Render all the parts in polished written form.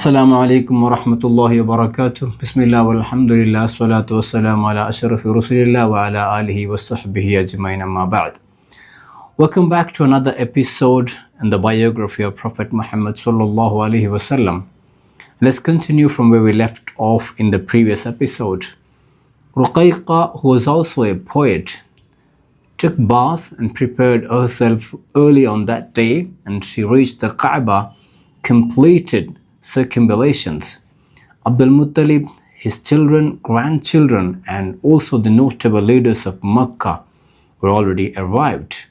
Assalamu alaikum wa rahmatullahi wa barakatuh. Bismillah walhamdulillah salatu wassalamu ala ashrafi rasulillah wa ala alihi wa sahbihi ajmain amma ba'd. Welcome back to another episode in the biography of Prophet Muhammad sallallahu alaihi wasallam. Let's continue from where we left off in the previous episode. Ruqayqa, who was also a poet, took bath and prepared herself early on that day, and she reached the Kaaba, completed circumambulations. Abdul Muttalib, his children, grandchildren, and also the notable leaders of Makkah were already arrived.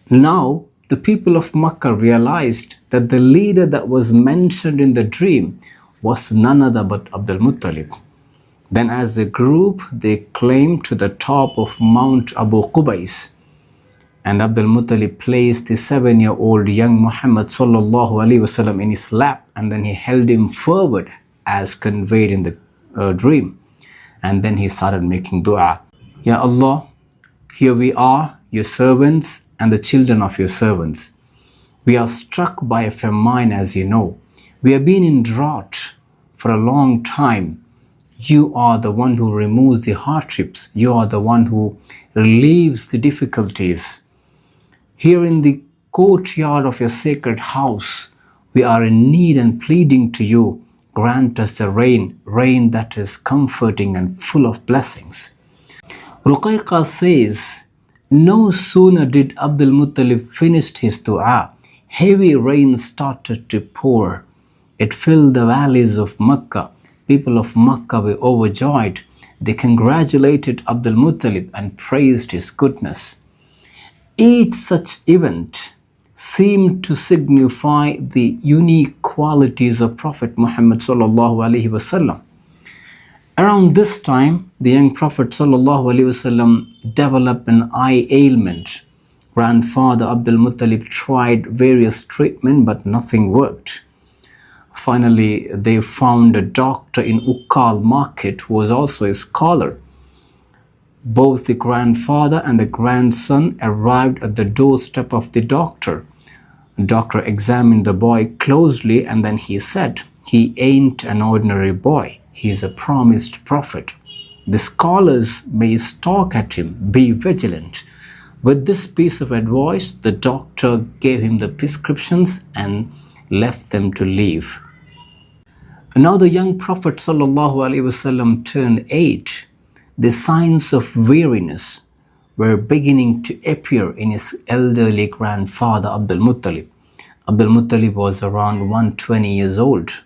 Now, the people of Makkah realized that the leader that was mentioned in the dream was none other but Abdul Muttalib. Then, as a group, they climbed to the top of Mount Abu Qubais, and Abdul Muttalib placed the 7-year-old young Muhammad sallallahu alaihi wasallam in his lap, and then he held him forward as conveyed in the dream. And then he started making dua. Ya Allah, here we are, your servants and the children of your servants. We are struck by a famine, as you know. We have been in drought for a long time. You are the one who removes the hardships. You are the one who relieves the difficulties. Here in the courtyard of your sacred house, we are in need and pleading to you. Grant us the rain that is comforting and full of blessings. Ruqayqa says, no sooner did Abdul Muttalib finish his dua, heavy rain started to pour. It filled the valleys of Makkah. People of Makkah were overjoyed. They congratulated Abdul Muttalib and praised his goodness. Each such event seemed to signify the unique qualities of Prophet Muhammad sallallahu alaihi wasallam. Around this time, the young Prophet sallallahu alaihi wasallam developed an eye ailment. Grandfather Abdul Muttalib tried various treatments, but nothing worked. Finally, they found a doctor in Ukkal market who was also a scholar. Both the grandfather and the grandson arrived at the doorstep of the doctor. The doctor examined the boy closely, and then he said, he ain't an ordinary boy. He is a promised prophet. The scholars may stalk at him. Be vigilant. With this piece of advice, the doctor gave him the prescriptions and left them to leave. Now the young Prophet ﷺ turned 8. The signs of weariness were beginning to appear in his elderly grandfather Abdul Muttalib. Abdul Muttalib was around 120 years old,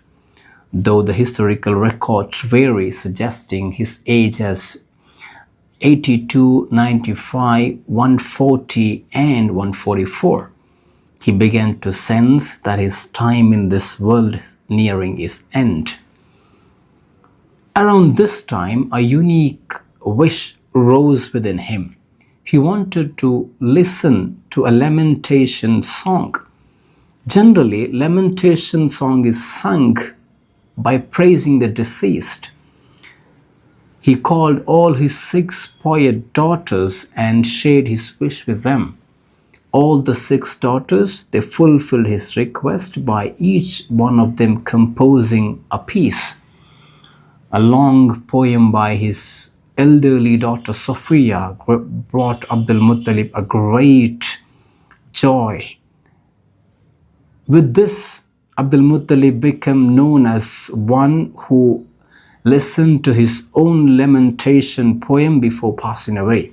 though the historical records vary, suggesting his age as 82, 95, 140 and 144. He began to sense that his time in this world is nearing its end. Around this time, a unique wish rose within him. He wanted to listen to a lamentation song. Generally, lamentation song is sung by praising the deceased. He called all his 6 poet daughters and shared his wish with them. All the 6 daughters, they fulfilled his request by each one of them composing a piece. A long poem by his elderly daughter Sophia brought Abdul Muttalib a great joy. With this, Abdul Muttalib became known as one who listened to his own lamentation poem before passing away.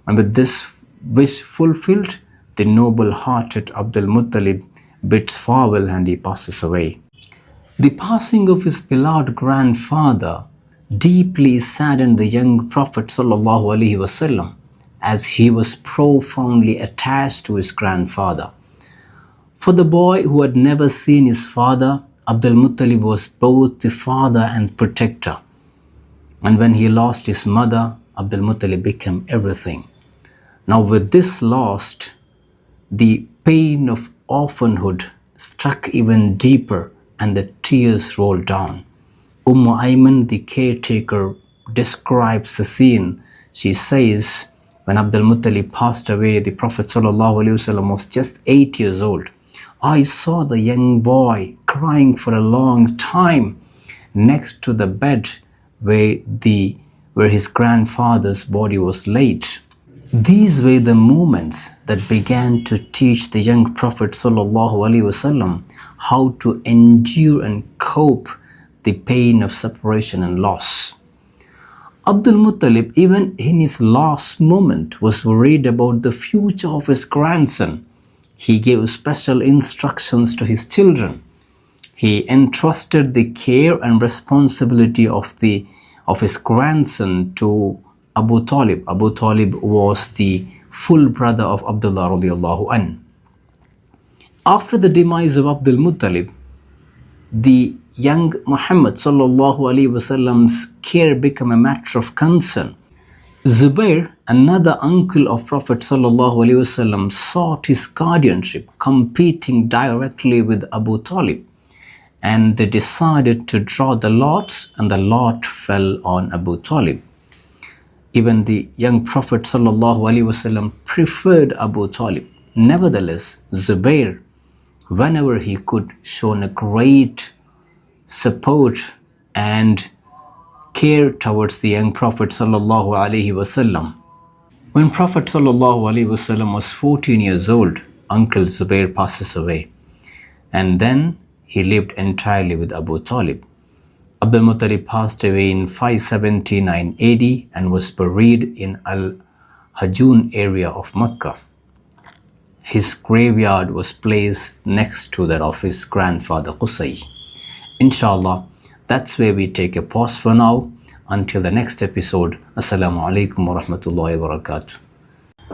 And with this wish fulfilled, the noble-hearted Abdul Muttalib bids farewell and he passes away. The passing of his beloved grandfather deeply saddened the young Prophet ﷺ, as he was profoundly attached to his grandfather. For the boy who had never seen his father, Abdul Muttalib was both the father and protector. And when he lost his mother, Abdul Muttalib became everything. Now with this loss, the pain of orphanhood struck even deeper, and the tears rolled down. Ayman, the caretaker, describes the scene. She says, when Abdul Muttalib passed away, the Prophet ﷺ was just 8 years old. I saw the young boy crying for a long time next to the bed where his grandfather's body was laid. These were the moments that began to teach the young Prophet ﷺ how to endure and cope the pain of separation and loss. Abdul Muttalib, even in his last moment, was worried about the future of his grandson. He gave special instructions to his children. He entrusted the care and responsibility of his grandson to Abu Talib. Abu Talib was the full brother of Abdullah radiallahu anh. After the demise of Abdul Muttalib, the young Muhammad sallallahu alaihi wasallam's care became a matter of concern. Zubair, another uncle of Prophet sallallahu alaihi wasallam, sought his guardianship, competing directly with Abu Talib, and they decided to draw the lots, and the lot fell on Abu Talib. Even the young Prophet ﷺ preferred Abu Talib. Nevertheless, Zubair, whenever he could, shown a great support and care towards the young Prophet ﷺ. When Prophet ﷺ was 14 years old, Uncle Zubair passes away, and then he lived entirely with Abu Talib. Abdul Muttalib passed away in 579 AD and was buried in Al-Hajun area of Mecca. His graveyard was placed next to that of his grandfather Qusay. Inshallah, that's where we take a pause for now. Until the next episode, Assalamu alaikum wa rahmatullahi wa barakatuh.